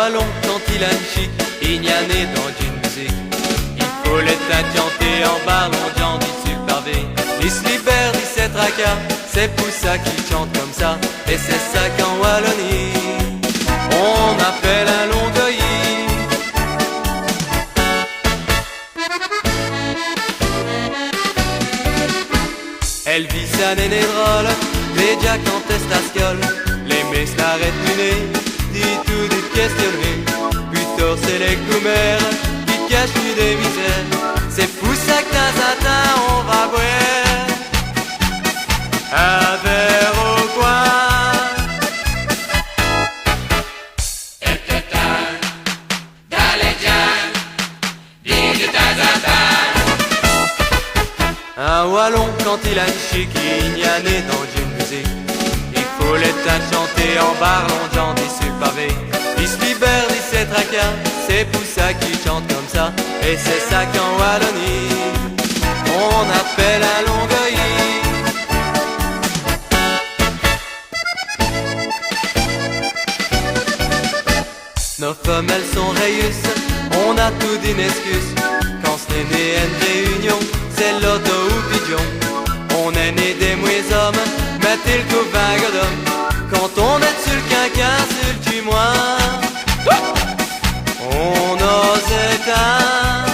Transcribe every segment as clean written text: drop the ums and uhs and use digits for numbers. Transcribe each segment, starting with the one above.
wallon quand il a une chic, il n'y a né dans une musique. Il faut les chanter en barlongeant du pavé. Il se libère, il se tracas, c'est pour ça qu'il chante comme ça. Et c'est ça qu'en Wallonie on appelle un longueuil. Elle vit sa néné drôle, les jacks en testascole. Les messes l'arrêtent du nez, dit tout dit questionner. Plutôt c'est les coumères qui cachent plus des misères. C'est fou ça que dans on va boire un verre au coin. Un wallon quand il a une chic, il n'y a né dans une musique. Il faut les chanter en barlongeant des pavés. Il se libère, il se tracas, c'est pour ça qu'il chante comme ça. Et c'est ça qu'en Wallonie on appelle un longueuil. Nos femelles sont rayus, on a tout d'une excuse. Quand ce n'est né une réunion, c'est l'auto ou pigeon. On est né des mouets hommes, mettez le coup vague d'homme. Quand on est sur le quinquin, sur le tumoin, on ose éteindre.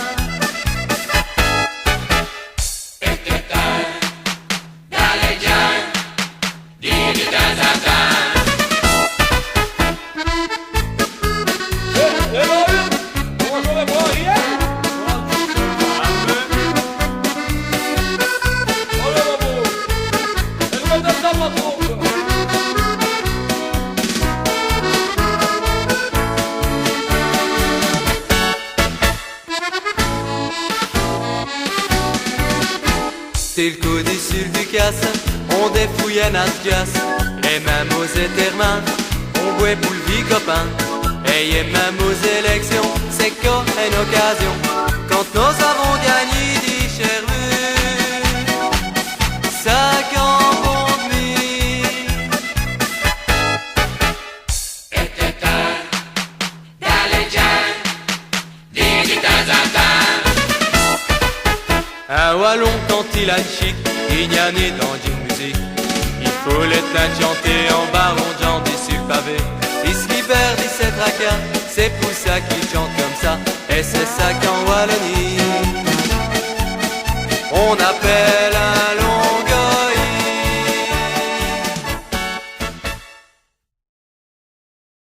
C'est le coup du sul du casse, on défouille un as-gas. Et même aux étermins, on boit pour le vie copain. Et même aux élections, c'est qu'en une occasion. Quand nous avons gagné, dit Chervu, ça qu'en bon demi. Était un Dalégien, dit du un wallon quand il a une chic, il n'y a ni dans une musique. Il faut les chanter en barlongeant des pavés. Il se libère, il se tracas, c'est pour ça qu'il chante comme ça. Et c'est ça qu'en Wallonie on appelle un